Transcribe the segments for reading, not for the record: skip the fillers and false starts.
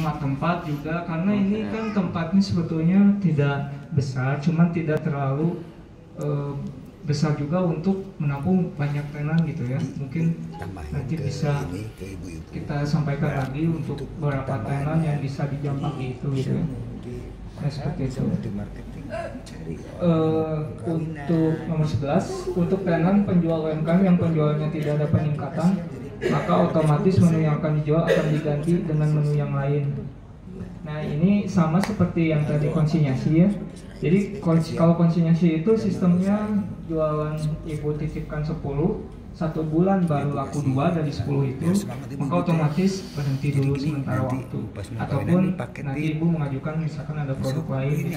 hemat tempat juga, karena ini kan tempatnya sebetulnya tidak besar, cuman tidak terlalu besar juga untuk menampung banyak tenan gitu ya. Mungkin nanti bisa kita sampaikan lagi untuk beberapa tenan yang bisa dijampaki itu gitu ya. Nah, seperti itu. Untuk nomor 11, untuk tenan penjual UMKM yang penjualannya tidak ada peningkatan, maka otomatis menu yang akan dijual akan diganti dengan menu yang lain. Nah, ini sama seperti yang tadi konsinyasi ya. Jadi kalau konsinyasi itu sistemnya jualan ibu titipkan 10, 1 bulan baru laku 2 dari 10 itu, maka otomatis berhenti dulu sementara waktu. Ataupun nanti ibu mengajukan misalkan ada produk lain.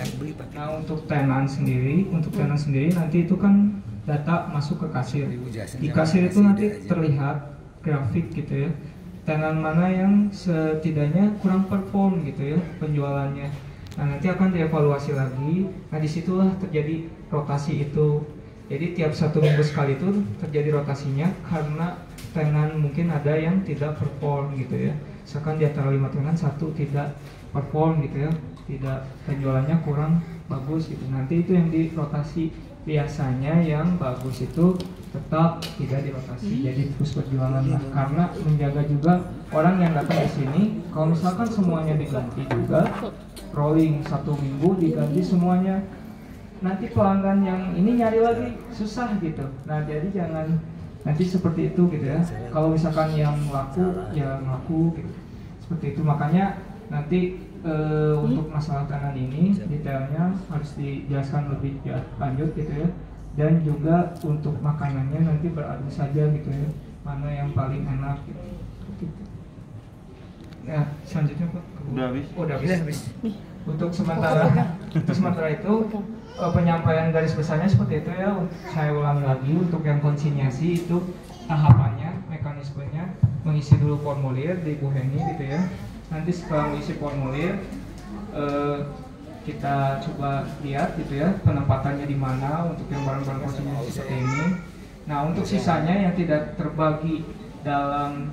Nah, untuk tenan sendiri nanti itu kan data masuk ke kasir. Di kasir itu nanti terlihat grafik gitu ya, tenan mana yang setidaknya kurang perform gitu ya penjualannya. Nah, nanti akan dievaluasi lagi. Nah, disitulah terjadi rotasi itu. Jadi tiap 1 minggu sekali itu terjadi rotasinya karena tenan mungkin ada yang tidak perform gitu ya. Misalkan di antara 5 tenan 1 tidak perform gitu ya, tidak, penjualannya kurang bagus gitu. Nanti itu yang dirotasi. Biasanya yang bagus itu tetap tidak dirotasi, jadi terus berjualan lah, karena menjaga juga orang yang datang di sini. Kalau misalkan semuanya diganti juga, rolling 1 minggu diganti semuanya, nanti pelanggan yang ini nyari lagi susah gitu. Nah, jadi jangan nanti seperti itu gitu ya. Kalau misalkan yang laku ya laku gitu. Seperti itu, makanya nanti untuk masalah tenan ini detailnya harus dijelaskan lebih lanjut gitu ya. Dan juga untuk makanannya nanti beradu saja gitu ya, mana yang paling enak gitu. Nah, selanjutnya Pak. Udah habis? Oh, udah habis. Untuk sementara itu penyampaian garis besarnya seperti itu ya. Saya ulangi lagi, untuk yang konsinyasi itu tahapannya, mekanismenya, mengisi dulu formulir di Bu Heni gitu ya. Nanti setelah mengisi formulir kita coba lihat gitu ya penempatannya di mana untuk yang barang-barang konsinyasi seperti ini. Nah, untuk sisanya yang tidak terbagi dalam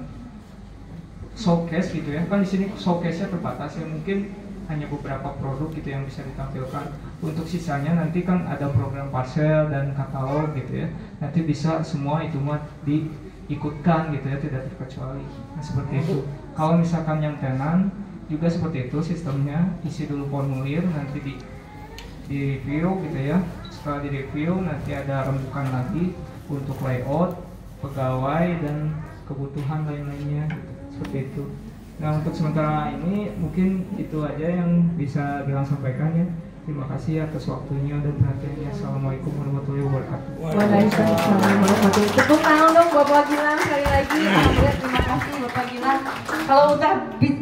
showcase gitu ya, kan di sini showcase-nya terbatas ya, mungkin hanya beberapa produk gitu yang bisa ditampilkan. Untuk sisanya nanti kan ada program parcel dan katalog gitu ya, nanti bisa semua itu mah diikutkan gitu ya, tidak terkecuali. Nah, seperti itu. Kalau misalkan yang tenan juga seperti itu sistemnya, isi dulu formulir, nanti di review gitu ya. Setelah di review nanti ada rembukan lagi untuk layout, pegawai dan kebutuhan lain-lainnya gitu. Seperti itu. Nah, untuk sementara ini mungkin itu aja yang bisa Gilang sampaikan ya. Terima kasih atas waktunya dan perhatiannya. Assalamualaikum warahmatullahi wabarakatuh. Waalaikumsalam warahmatullahi wabarakatuh. Tepuk tangan dong Bapak Gilang sekali lagi. Terima kasih Bapak Gilang. Kalau udah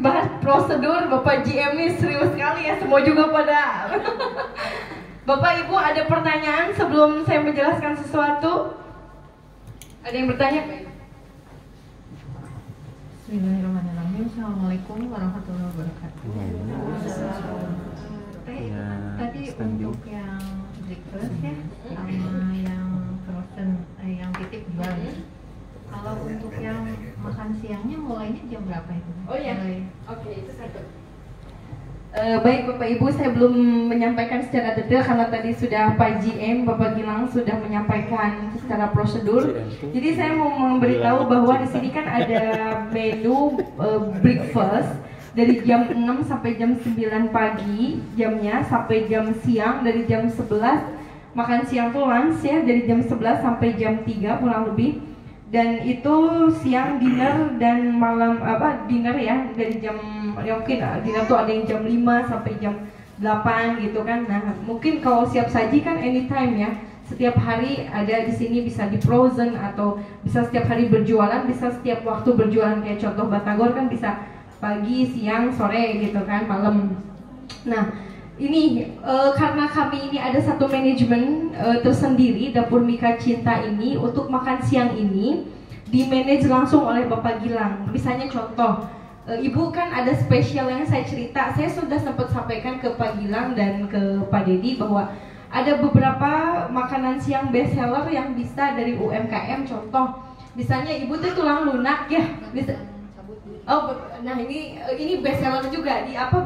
bahas prosedur, Bapak GM nih serius sekali ya. Semua juga pada. Bapak Ibu ada pertanyaan sebelum saya menjelaskan sesuatu? Ada yang bertanya? Bismillahirrahmanirrahim. Assalamualaikum warahmatullahi wabarakatuh. Tadi untuk yang breakfast ya, sama yang frozen, yang titip jual. Kalau untuk yang makan siangnya mulainya jam berapa itu? Oh ya, oke, itu satu. Baik Bapak Ibu, saya belum menyampaikan secara detail karena tadi sudah Pak GM, Bapak Gilang sudah menyampaikan secara prosedur. Jadi saya mau memberitahu bahwa di sini kan ada menu breakfast dari jam 6 sampai jam 9 pagi jamnya, sampai jam siang dari jam 11, makan siang tuh lunch ya, dari jam 11 sampai jam 3 kurang lebih. Dan itu siang dinner dan malam dinner ya dari jam ya mungkin dinner tuh ada yang jam 5 sampai jam 8 gitu kan. Nah, mungkin kalau siap saji kan anytime ya. Setiap hari ada di sini, bisa di frozen atau bisa setiap hari berjualan, bisa setiap waktu berjualan, kayak contoh Batagor kan bisa pagi, siang, sore gitu kan, malam. Nah, ini karena kami ini ada satu manajemen tersendiri, Dapur Mika Cinta ini untuk makan siang ini di-manage langsung oleh Bapak Gilang. Misalnya contoh, Ibu kan ada spesial yang saya cerita, saya sudah sempat sampaikan ke Pak Gilang dan ke Pak Dedi bahwa ada beberapa makanan siang best seller yang bisa dari UMKM. Contoh, misalnya Ibu tuh tulang lunak ya, bisa Oh, nah ini best seller juga di apa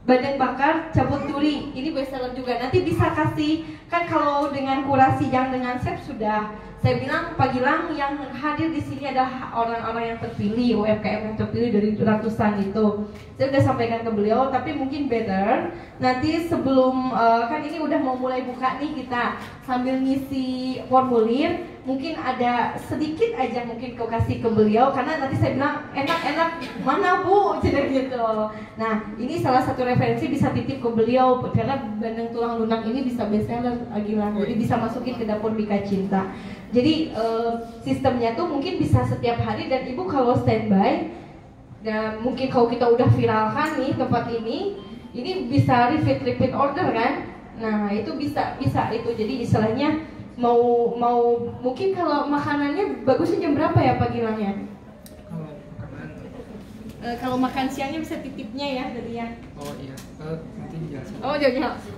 Bandeng bakar cabut duri. Ini best seller juga. Nanti bisa kasih kan kalau dengan kurasi yang dengan chef sudah. Saya bilang Pak Gilang yang hadir di sini adalah orang-orang yang terpilih, UMKM yang terpilih dari ratusan itu. Saya sudah sampaikan ke beliau, tapi mungkin better nanti sebelum kan ini udah mau mulai buka nih kita sambil ngisi formulir, mungkin ada sedikit aja mungkin kau kasih ke beliau karena nanti saya bilang enak-enak mana Bu jadi gitu. Nah ini salah satu referensi bisa titip ke beliau karena bandeng tulang lunak ini bisa bestseller Gilang, jadi bisa masukin ke dapur Mika Cinta. Jadi sistemnya tuh mungkin bisa setiap hari dan ibu kalau standby dan mungkin kalau kita udah viralkan nih tempat ini bisa repeat order kan. Nah itu bisa itu jadi istilahnya mau mungkin kalau makanannya bagusnya jam berapa ya Pak Gilang ya? Kalau makan siangnya bisa titipnya ya tadi ya. Oh iya, nanti dijelaskan.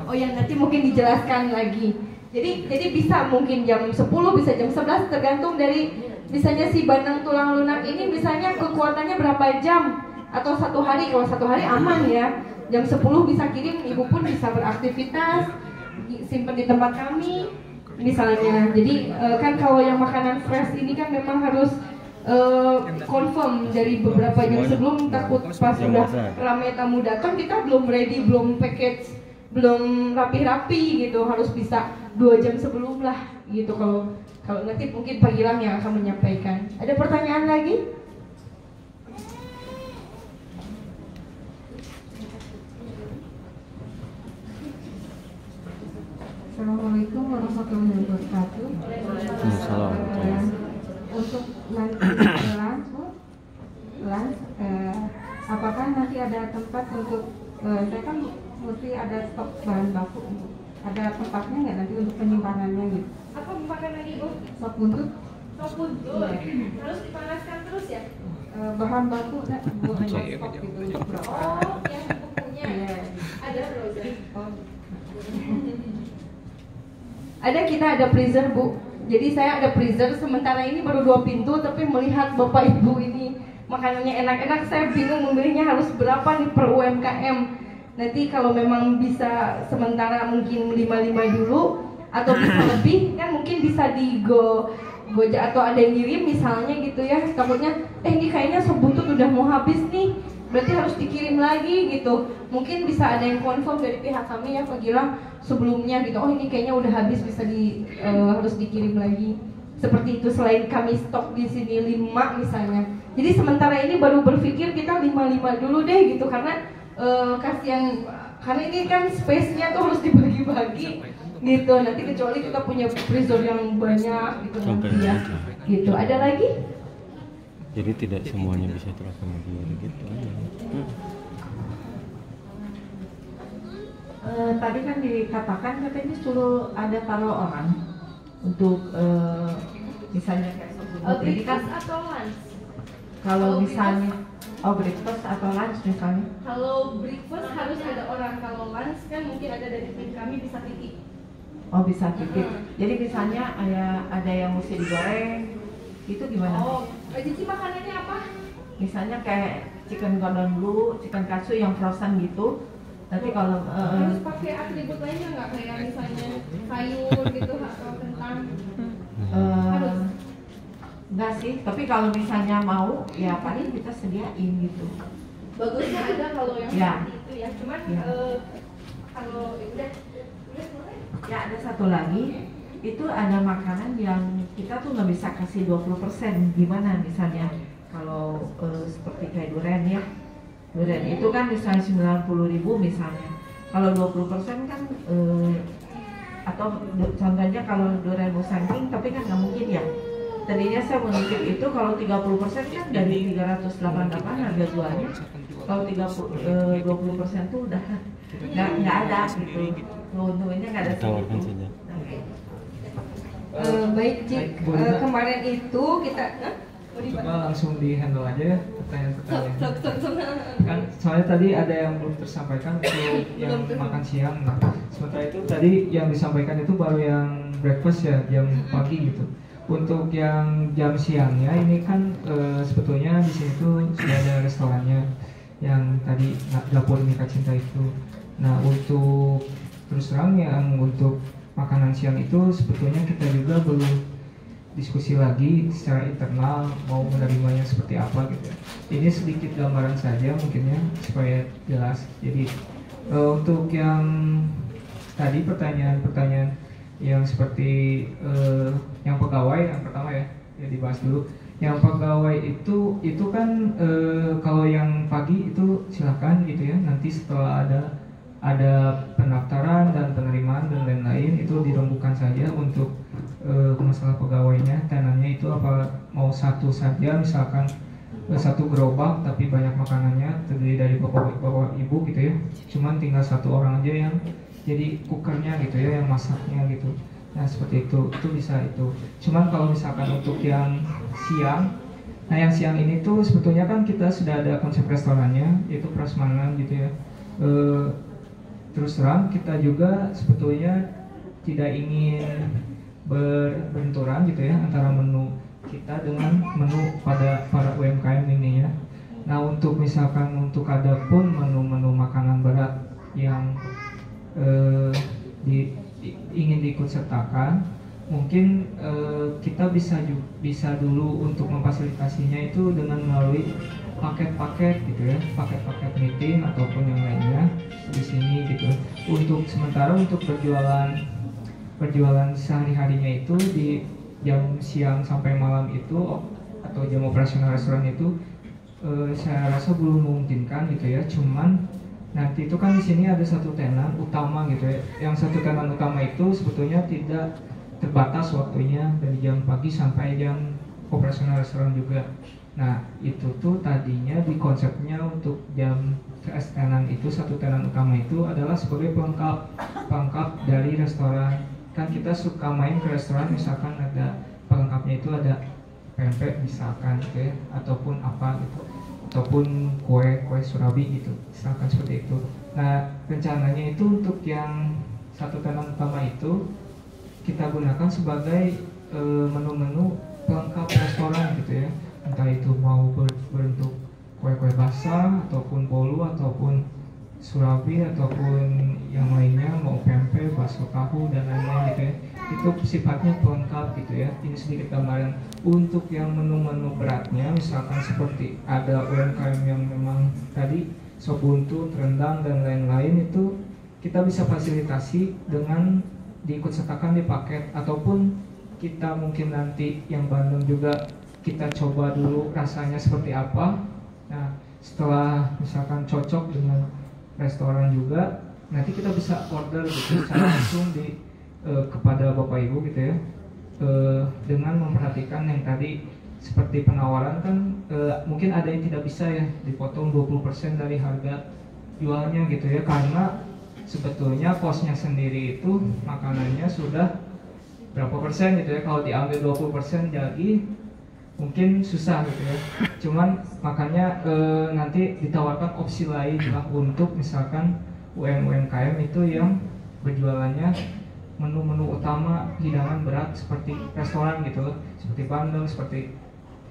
Oh ya nanti mungkin dijelaskan lagi. Jadi bisa mungkin jam 10 bisa jam 11 tergantung dari misalnya si bandeng tulang lunak ini misalnya kekuatannya berapa jam atau satu hari. Kalau satu hari aman ya. Jam 10 bisa kirim, ibu pun bisa beraktivitas, simpan di tempat kami misalnya. Jadi kan kalau yang makanan fresh ini kan memang harus confirm dari beberapa jam sebelum, takut pas udah ramai tamu datang kita belum ready, belum package, belum rapi-rapi gitu, harus bisa 2 jam sebelum lah gitu. Kalau nanti mungkin Pak Gilang yang akan menyampaikan. Ada pertanyaan lagi? Assalamualaikum warahmatullahi wabarakatuh. Untuk nanti lunch, apakah nanti ada tempat untuk saya kan mesti ada stok bahan baku, ada tempatnya nggak nanti untuk penyimpanannya gitu? Apa makanan ibu? Sop buntut. Sop buntut. Harus dipanaskan terus ya? Bahan baku bukan stok gitu. Oh, yang bukunya. Ada frozen. Kita ada freezer Bu. Jadi saya ada freezer, sementara ini baru 2 pintu, tapi melihat Bapak Ibu ini makanannya enak-enak, saya bingung memilihnya harus berapa nih per UMKM. Nanti kalau memang bisa sementara mungkin 5 dulu, atau bisa lebih, kan mungkin bisa di Gojek atau ada yang ngirim misalnya gitu ya. Takutnya, ini kayaknya sop buntut udah mau habis nih, berarti harus dikirim lagi gitu. Mungkin bisa ada yang confirm dari pihak kami ya Pak Gilang sebelumnya gitu. Oh ini kayaknya udah habis, bisa harus dikirim lagi. Seperti itu, selain kami stok di sini 5 misalnya. Jadi sementara ini baru berpikir kita 5 dulu deh gitu karena kasihan, karena ini kan space-nya tuh harus dibagi-bagi gitu. Nanti kecuali kita punya freezer yang banyak gitu nanti ya. Gitu. Ada lagi? Jadi tidak semuanya bisa terakomodir gitu. Tadi kan dikatakan katanya suruh ada taruh orang untuk misalnya kayak ini kan atau lunch? Kalau misalnya breakfast atau lunch misalnya. Kalau breakfast harus ada orang, kalau lunch kan mungkin ada dari tim kami bisa titip. Oh bisa titip. Jadi misalnya ada yang mesti digoreng, itu gimana? Oh, jadi makanannya apa? Misalnya kayak chicken cordon bleu, chicken katsu yang frozen gitu. Nanti kalau harus pakai atribut lainnya nggak, kayak misalnya sayur gitu atau kentang? Harus? Enggak sih, tapi kalau misalnya mau ya paling kita sediain gitu. Bagusnya ada kalau yang ya. Seperti itu ya, cuman ya. Kalau udah ya ada satu lagi, itu ada makanan yang kita tuh nggak bisa kasih 20%. Gimana misalnya kalau seperti kayak durian ya, durian itu kan misalnya 90.000 misalnya, kalau 20% kan atau contohnya kalau durian Musang King, tapi kan nggak mungkin ya. Tadinya saya mengutip itu kalau 30% kan dari 388 harga jualnya. Kalau 20% tuh udah nggak ada gitu. Keuntungannya nggak ada segitu. Baik Cik, kemarin itu kita coba langsung di handle aja ya pertanyaan-pertanyaan. Kan soalnya tadi ada yang belum tersampaikan untuk yang makan siang. Nah, sementara itu tadi yang disampaikan itu baru yang breakfast ya, jam pagi gitu. Untuk yang jam siangnya ini kan sebetulnya di sini tuh sudah ada restorannya yang tadi dapur Mika Cinta itu. Nah untuk terus terang yang untuk makanan siang itu sebetulnya kita juga belum diskusi lagi secara internal mau menerimanya seperti apa gitu. Ini sedikit gambaran saja mungkinnya supaya jelas. Jadi untuk yang tadi pertanyaan-pertanyaan yang seperti yang pegawai yang pertama ya dibahas dulu. Yang pegawai itu kan kalau yang pagi itu silakan gitu ya. Nanti setelah ada pendaftaran dan penerimaan dan lain-lain itu dirembukan saja untuk masalah pegawainya. Tenannya itu apa mau satu saja misalkan satu gerobak tapi banyak makanannya terdiri dari bapak ibu gitu ya. Cuman tinggal satu orang aja yang jadi cookernya gitu ya, yang masaknya gitu. Nah seperti itu bisa itu. Cuman kalau misalkan untuk yang siang, nah yang siang ini tuh sebetulnya kan kita sudah ada konsep restorannya yaitu prasmanan gitu ya. Terus terang kita juga sebetulnya tidak ingin berbenturan gitu ya antara menu kita dengan menu pada para UMKM ini ya. Nah untuk misalkan untuk ada pun menu-menu makanan berat yang ingin diikut sertakan, mungkin kita bisa dulu untuk memfasilitasinya itu dengan melalui paket-paket gitu ya, paket-paket meeting ataupun yang lainnya di sini gitu. Untuk sementara untuk berjualan sehari-harinya itu di jam siang sampai malam itu atau jam operasional restoran itu saya rasa belum memungkinkan gitu ya. Cuman nanti itu kan di sini ada satu tenan utama gitu ya. Yang satu tenan utama itu sebetulnya tidak terbatas waktunya dari jam pagi sampai jam operasional restoran juga. Nah itu tuh tadinya di konsepnya untuk jam tenan itu satu tenan utama itu adalah sebagai pelengkap dari restoran. Kan kita suka main ke restoran misalkan ada pelengkapnya itu ada pempek misalkan gitu ya, ataupun apa gitu, ataupun kue surabi gitu misalkan seperti itu. Nah rencananya itu untuk yang satu tenan utama itu kita gunakan sebagai menu-menu pelengkap restoran gitu ya, entah itu mau berbentuk kue-kue basah ataupun bolu ataupun surabi ataupun yang lainnya, mau pempek, bakso tahu dan lain-lain gitu ya. Itu sifatnya pelengkap gitu ya. Ini sedikit gambaran. Untuk yang menu-menu beratnya misalkan seperti ada UMKM yang memang tadi sop buntut, rendang dan lain-lain itu kita bisa fasilitasi dengan diikut sertakan di paket, ataupun kita mungkin nanti yang Bandung juga kita coba dulu rasanya seperti apa. Nah setelah misalkan cocok dengan restoran juga, nanti kita bisa order gitu secara langsung kepada Bapak Ibu gitu ya, dengan memperhatikan yang tadi seperti penawaran kan mungkin ada yang tidak bisa ya dipotong 20% dari harga jualnya gitu ya, karena sebetulnya kosnya sendiri itu makanannya sudah berapa persen gitu ya. Kalau diambil 20% jadi mungkin susah gitu ya. Cuman makanya nanti ditawarkan opsi lain lah untuk misalkan UMKM itu yang berjualannya menu-menu utama hidangan berat seperti restoran gitu loh, seperti bandeng, seperti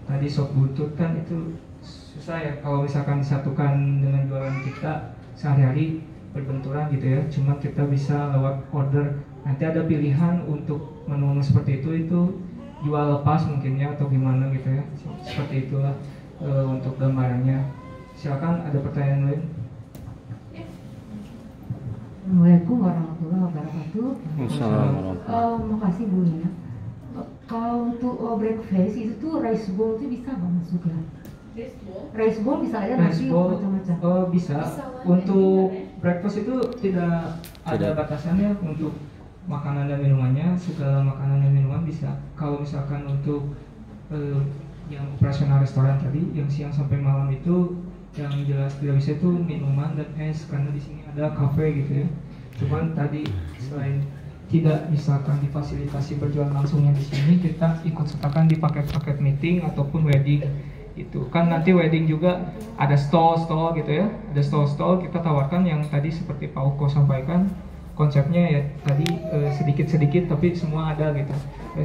tadi sop buntut kan itu susah ya kalau misalkan disatukan dengan jualan kita sehari-hari berbenturan gitu ya. Cuma kita bisa lewat order, nanti ada pilihan untuk menu seperti itu jual lepas mungkinnya atau gimana gitu ya. Seperti itulah untuk gambarannya. Silakan ada pertanyaan lain. Assalamualaikum warahmatullahi wabarakatuh. Assalamualaikum. Makasih Bu ya. Kalau untuk breakfast itu tuh rice bowl itu bisa nggak masuknya? Rice bowl bisa aja nasi macam-macam. Bisa. Untuk breakfast itu tidak ada batasannya untuk makanan dan minumannya, segala makanan dan minuman bisa. Kalau misalkan untuk yang operasional restoran tadi, yang siang sampai malam itu yang jelas tidak bisa itu minuman dan es, karena di sini ada kafe gitu ya. Cuman tadi selain tidak misalkan difasilitasi berjualan langsungnya di sini, kita ikut sertakan di paket-paket meeting ataupun wedding. Itu kan nanti wedding juga ada stall gitu ya, ada stall kita tawarkan yang tadi seperti Pak Uko sampaikan, konsepnya ya tadi sedikit-sedikit tapi semua ada gitu.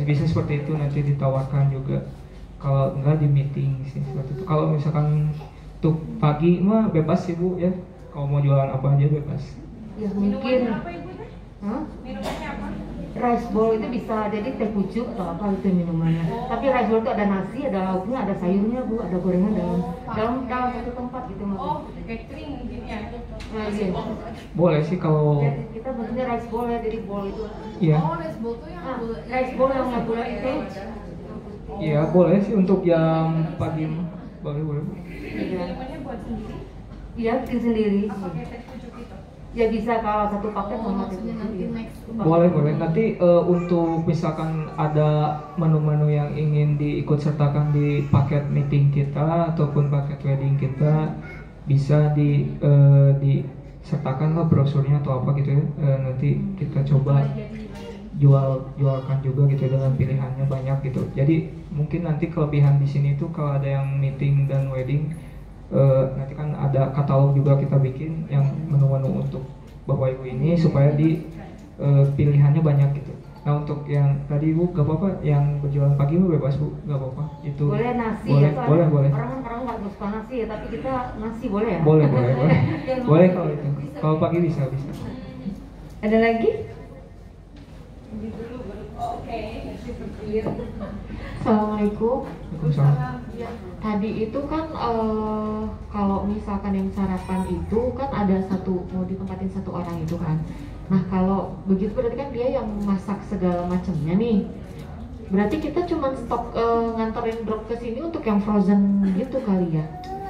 Bisa seperti itu nanti ditawarkan juga. Kalau enggak di meeting sih seperti itu. Kalau misalkan untuk pagi mah bebas sih Bu ya. Kalau mau jualan apa aja bebas. Ya mungkin. Hah? Minumannya apa? Rice bowl itu bisa jadi teh pucuk atau apa itu minumannya. Tapi rice bowl itu ada nasi, ada lauknya, ada sayurnya Bu, ada gorengan dalam satu tempat gitu Mas. Oh, catering gini ya. Nah, iya. Boleh sih kalau Ya, kita bentuknya rice bowl ya, jadi bowl itu. iya. Oh, rice bowl tuh yang Rice bowl yang gula itu. Iya, boleh sih untuk yang pagi mah. Boleh. Iya. minumannya buat sendiri. Iya, bikin sendiri. Apa kayak teh pucuk itu? Ya bisa kalau satu paket sama teh Maksudnya nanti pucuk. next Boleh. Nanti untuk misalkan ada menu-menu yang ingin diikut sertakan di paket meeting kita ataupun paket wedding kita, bisa disertakan lah brosurnya atau apa gitu ya. Nanti kita coba jualkan juga gitu dengan pilihannya banyak gitu. Jadi mungkin nanti kelebihan di sini tuh kalau ada yang meeting dan wedding, nanti kan ada katalog juga kita bikin yang menu-menu untuk Bapak Ibu ini supaya di pilihannya banyak gitu. Nah untuk yang tadi Bu gak apa-apa, yang berjualan pagi Bu bebas Bu, gak apa-apa itu. Boleh nasi boleh, ya, boleh. Orang nggak suka nasi ya, tapi kita nasi boleh ya? Boleh. Boleh kalau itu. Kalau pagi bisa. Ada lagi? Assalamualaikum. Waalaikumsalam. Tadi itu kan kalau misalkan yang sarapan itu kan ada mau ditempatin satu orang itu kan. Nah kalau begitu berarti kan dia yang masak segala macamnya nih. Berarti kita cuma stok nganterin drop ke sini untuk yang frozen gitu kali ya?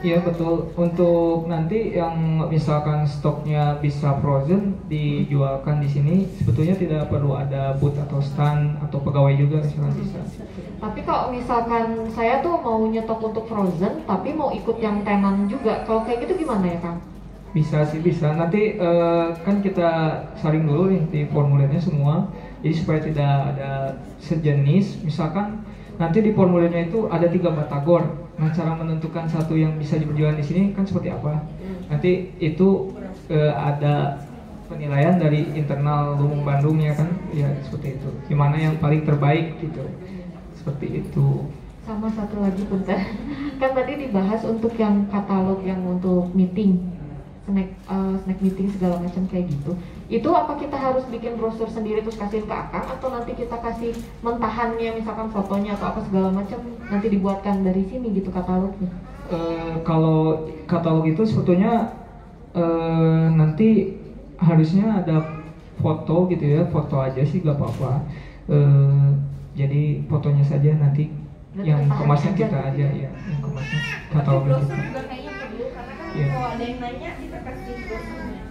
Iya betul. Untuk nanti yang misalkan stoknya bisa frozen dijualkan di sini, sebetulnya tidak perlu ada booth atau stand atau pegawai juga misalkan bisa. Tapi kalau misalkan saya tuh mau nyetok untuk frozen, tapi mau ikut yang tenan juga, kalau kayak gitu gimana ya Kang? Bisa sih bisa. Nanti kan kita saring dulu nih di formulirnya semua, jadi supaya tidak ada sejenis. Misalkan nanti di formulirnya itu ada 3 batagor. Nah cara menentukan satu yang bisa diperjualan di sini kan seperti apa? Nanti itu ada penilaian dari internal Lumung Bandung ya kan, ya seperti itu. Gimana yang paling terbaik gitu, seperti itu. Sama satu lagi Punten, kan tadi dibahas untuk yang katalog yang untuk meeting, snack meeting segala macam kayak gitu. Itu apa kita harus bikin brosur sendiri terus kasihin ke Akang, atau nanti kita kasih mentahannya misalkan fotonya atau apa segala macam nanti dibuatkan dari sini gitu katalognya? Kalau katalog itu sebetulnya nanti harusnya ada foto gitu ya, foto aja sih gak apa-apa. Jadi fotonya saja nanti yang kemasnya kita aja ya, yang kemasnya katalog brosur kita. juga kayaknya perlu karena kan Iya. kalau ada yang nanya kita kasih brosurnya.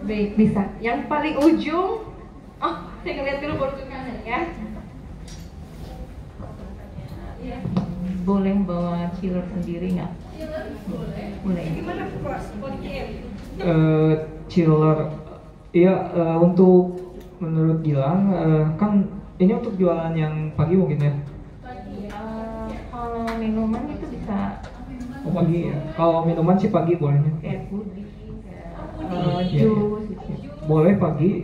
Baik, bisa. Yang paling ujung, saya ngeliat dulu baru ke kanan ya. Boleh bawa chiller sendiri nggak? Boleh. Gimana Kodiem? Chiller, iya untuk menurut Gilang kan ini untuk jualan yang pagi mungkin ya. Kalau minuman itu bisa Oh pagi ya. Kalau minuman sih pagi bolehnya. kayak puding, Iya. jus. Boleh pagi.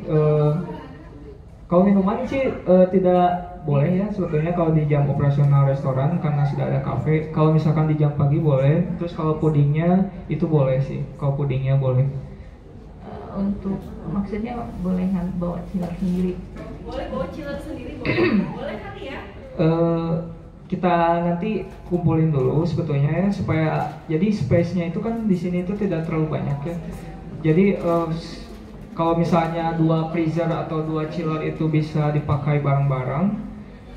Kalau minuman sih tidak boleh ya sebetulnya kalau di jam operasional restoran karena sudah ada kafe. Kalau misalkan di jam pagi boleh. Terus kalau pudingnya itu boleh sih. Kalau pudingnya boleh. Untuk maksudnya boleh bawa chiller sendiri. Boleh bawa chiller sendiri, boleh kali ya? Kita nanti kumpulin dulu sebetulnya ya supaya jadi space-nya itu kan di sini itu tidak terlalu banyak ya. Jadi kalau misalnya 2 freezer atau 2 chiller itu bisa dipakai bareng-bareng,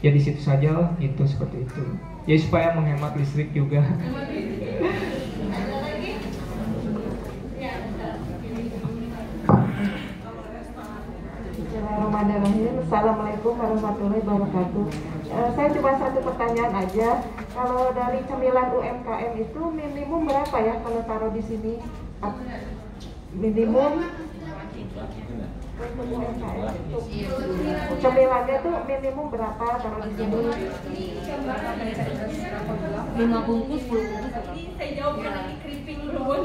ya di situ saja lah gitu seperti itu. Jadi supaya menghemat listrik juga. Bismillahirrahmanirrahim. Assalamualaikum warahmatullahi wabarakatuh. Saya cuma satu pertanyaan aja. Kalau dari cemilan UMKM itu minimum berapa ya kalau taruh di sini? Minimum untuk UMKM itu cemilannya tuh minimum berapa taruh di sini? 5 bungkus, 10 bungkus. Jadi saya jawabkan lagi keripik dulu.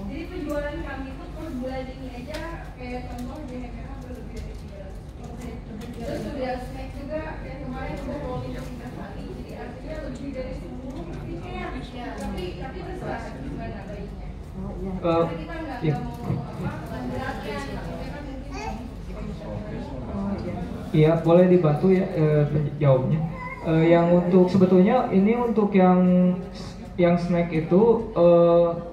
Jadi penjualan kami itu per bulan ini aja kayak contoh BHK berlebih dari 300%. Terus udah snack juga yang kemarin udah rolling 3 kali, jadi artinya lebih dari 10 mungkin ya. Tapi terserah gimana baiknya. Karena kita nggak mau beratnya, tapi kan mungkin Iya, boleh dibantu ya jawabnya. Yang untuk sebetulnya ini untuk yang snack itu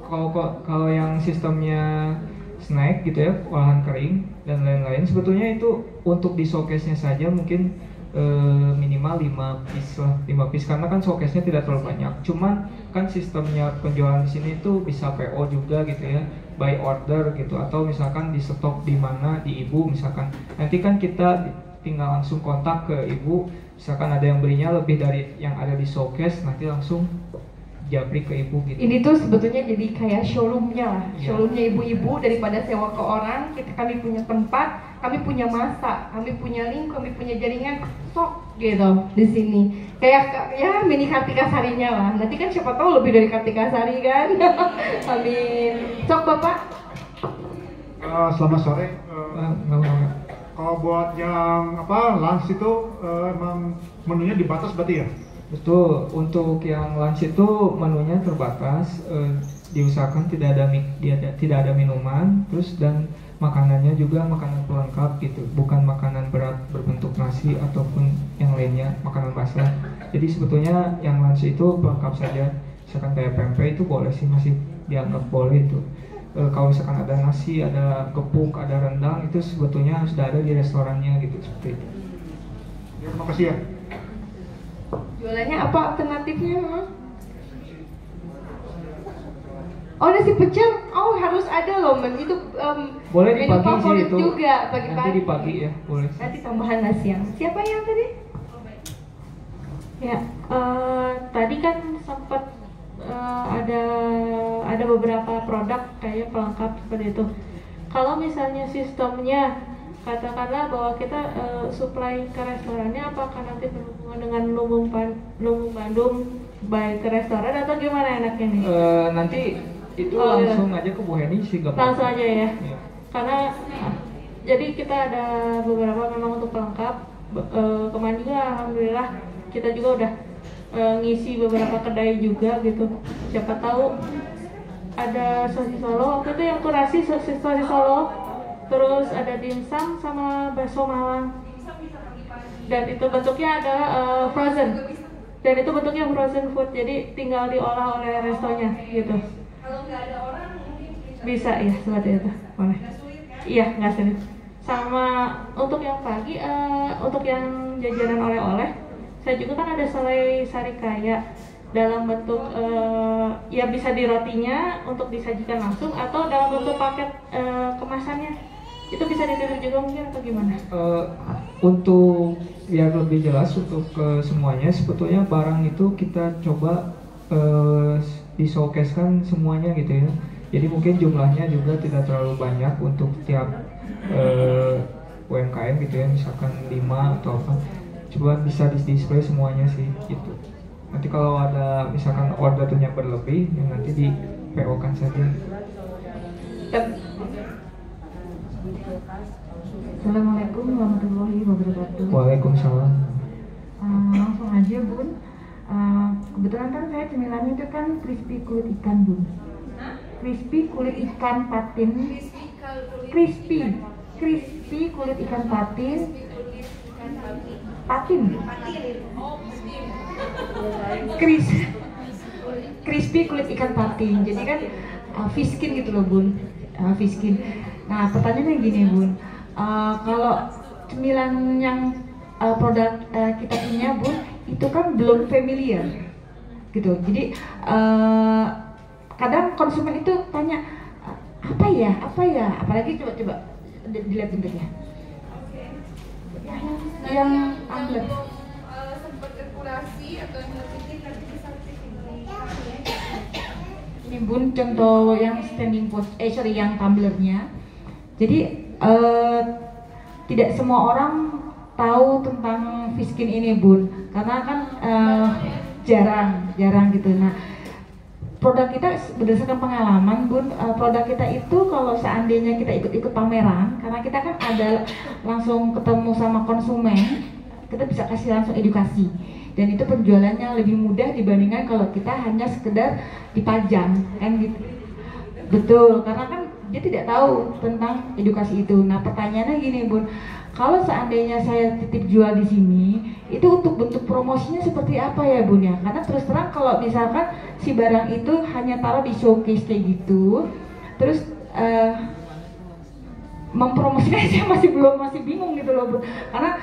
kalau yang sistemnya snack gitu ya, olahan kering dan lain-lain, sebetulnya itu untuk di showcase-nya saja mungkin minimal 5 piece lah, 5 piece karena kan showcase-nya tidak terlalu banyak. Cuman kan sistemnya penjualan di sini itu bisa PO juga gitu ya, by order gitu, atau misalkan di stok di mana di ibu misalkan. Nanti kan kita tinggal langsung kontak ke ibu, misalkan ada yang belinya lebih dari yang ada di showcase, nanti langsung japri ke ibu gitu. ini tuh sebetulnya jadi kayak showroomnya lah, showroomnya ibu-ibu. Daripada sewa ke orang, kami punya tempat, kami punya masa, kami punya link, kami punya jaringan, sok gitu di sini. Kayak ya mini Kartika Sarinya lah. Nanti kan siapa tahu lebih dari Kartika Sari kan. Amin. Sok Bapak. Selamat sore. Nggak. Kalau buat yang lunch itu emang menunya dibatas berarti ya? Betul, untuk yang lunch itu menunya terbatas, diusahakan tidak ada minuman, terus dan makanannya juga makanan pelengkap gitu, bukan makanan berat berbentuk nasi ataupun yang lainnya, makanan basah. Jadi sebetulnya yang lunch itu pelengkap saja, misalkan kayak pempek itu boleh sih, masih dianggap boleh itu. Kalau misalkan ada nasi, ada gepuk, ada rendang, itu sebetulnya sudah ada di restorannya gitu, seperti itu. Ya, terima kasih ya. Jualannya apa alternatifnya? Oh, nasi pecel, oh harus ada loh, itu boleh di menu pagi sih favorit itu. juga Nanti pagi-pagi. di pagi ya, boleh. Nanti tambahan nasi yang siapa yang tadi? Ya, tadi kan sempat ada beberapa produk kayak pelengkap seperti itu. Kalau misalnya sistemnya katakanlah bahwa kita supply ke restorannya, apakah nanti berhubungan dengan Lumbung Bandung baik ke restoran atau gimana enaknya nih? Nanti itu Oh, langsung aja ke Bu Heni sih, gak apa-apa. Langsung aja ya. Iya. Karena jadi kita ada beberapa memang untuk pelengkap. Kemarin juga alhamdulillah kita juga udah ngisi beberapa kedai juga gitu. Siapa tahu ada sosis Solo, waktu itu yang kurasi sosis Solo, terus ada dimsum sama bakso Malang, dan itu bentuknya ada frozen, dan itu bentuknya frozen food, jadi tinggal diolah oleh restonya gitu. Kalau nggak ada orang mungkin Bisa ya seperti itu, boleh. Iya, nggak sulit. Sama untuk yang pagi, untuk yang jajanan oleh-oleh, saya juga kan ada selai sarikaya dalam bentuk ya bisa di rotinya untuk disajikan langsung atau dalam bentuk paket kemasannya. Itu bisa ditiru juga mungkin atau gimana? Untuk biar lebih jelas untuk semuanya, sebetulnya barang itu kita coba di showcase kan semuanya gitu ya. Jadi mungkin jumlahnya juga tidak terlalu banyak untuk tiap UMKM gitu ya, misalkan 5 atau apa. Coba bisa di display semuanya sih gitu. Nanti kalau ada misalkan ordernya berlebih, ya nanti di PO kan saja. Assalamualaikum warahmatullahi wabarakatuh. Waalaikumsalam. Langsung aja Bun. Kebetulan kan saya cemilannya itu kan crispy kulit ikan Bun. Crispy kulit ikan patin. Crispy kulit ikan patin. Patin. Crispy kulit ikan patin. Jadi kan fish skin gitu loh Bun. Fish skin. Nah pertanyaannya gini Bun. Kalau cemilan yang produk kita punya Bun, itu kan belum familiar gitu. Jadi kadang konsumen itu tanya apa ya, apalagi coba dilihat bentuknya. Yang ambil sempat kurasi atau yang lebih nanti bisa ini Bun contoh yang standing pot, yang tumblernya. Jadi tidak semua orang tahu tentang fish skin ini Bun, karena kan jarang gitu. Nah produk kita berdasarkan pengalaman Bun, produk kita itu kalau seandainya kita ikut-ikut pameran, karena kita kan ada langsung ketemu sama konsumen, kita bisa kasih langsung edukasi, dan itu penjualannya lebih mudah dibandingkan kalau kita hanya sekedar dipajang kan gitu. Betul, karena kan dia tidak tahu tentang edukasi itu. Nah pertanyaannya gini Bun, kalau seandainya saya titip jual di sini, itu untuk bentuk promosinya seperti apa ya Bun ya? Karena terus terang kalau misalkan si barang itu hanya taruh di showcase kayak gitu, terus mempromosikan saya masih bingung gitu loh Bun. Karena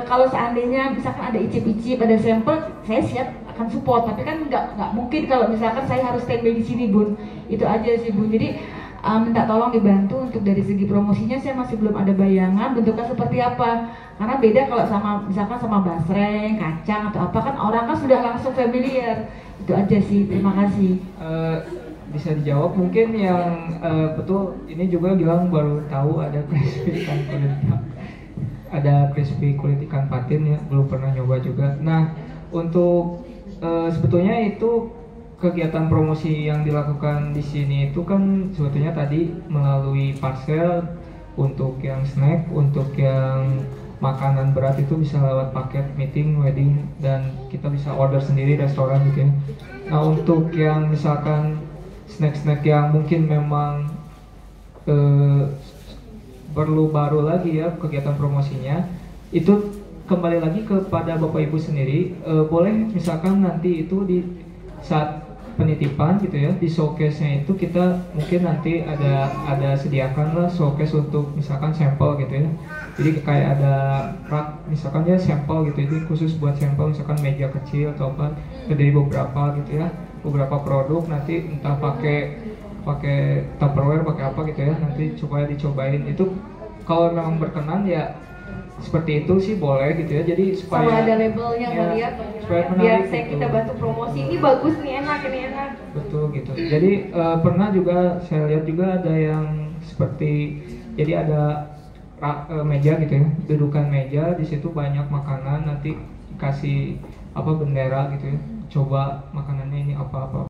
kalau seandainya misalkan ada icip-icip, ada sampel, saya siap akan support. Tapi kan nggak mungkin kalau misalkan saya harus standby di sini Bun. Itu aja sih Bun. Jadi minta tolong dibantu untuk dari segi promosinya, saya masih belum ada bayangan bentuknya seperti apa. Karena beda kalau sama misalkan sama basreng, kacang atau apa, kan orang kan sudah langsung familiar. Itu aja sih, terima kasih. Bisa dijawab mungkin yang betul, ini juga Gilang baru tahu ada crispy kulit ikan patin ya, belum pernah nyoba juga. Nah untuk sebetulnya itu kegiatan promosi yang dilakukan di sini itu kan sebetulnya tadi melalui parcel, untuk yang snack, untuk yang makanan berat itu bisa lewat paket meeting, wedding, dan kita bisa order sendiri restoran gitu ya. Nah untuk yang misalkan snack-snack yang mungkin memang perlu baru lagi ya kegiatan promosinya, itu kembali lagi kepada Bapak Ibu sendiri. Boleh misalkan nanti itu di saat penitipan gitu ya, di showcase-nya itu kita mungkin nanti ada sediakan lah showcase untuk misalkan sampel gitu ya. Jadi kayak ada rak misalkan ya sampel gitu, jadi khusus buat sampel misalkan meja kecil atau apa dari beberapa gitu ya, beberapa produk nanti entah pakai Tupperware, pakai apa gitu ya, nanti supaya dicobain. Itu kalau memang berkenan ya seperti itu sih boleh gitu ya, jadi supaya sama ada labelnya ya, kali ya, supaya biar menarik saya gitu. kita bantu promosi, ini bagus nih, enak, ini enak. Betul gitu. Jadi pernah juga saya lihat juga ada yang seperti, jadi ada meja gitu ya, dudukan meja, di situ banyak makanan, nanti kasih apa bendera gitu ya, coba makanannya ini apa-apa.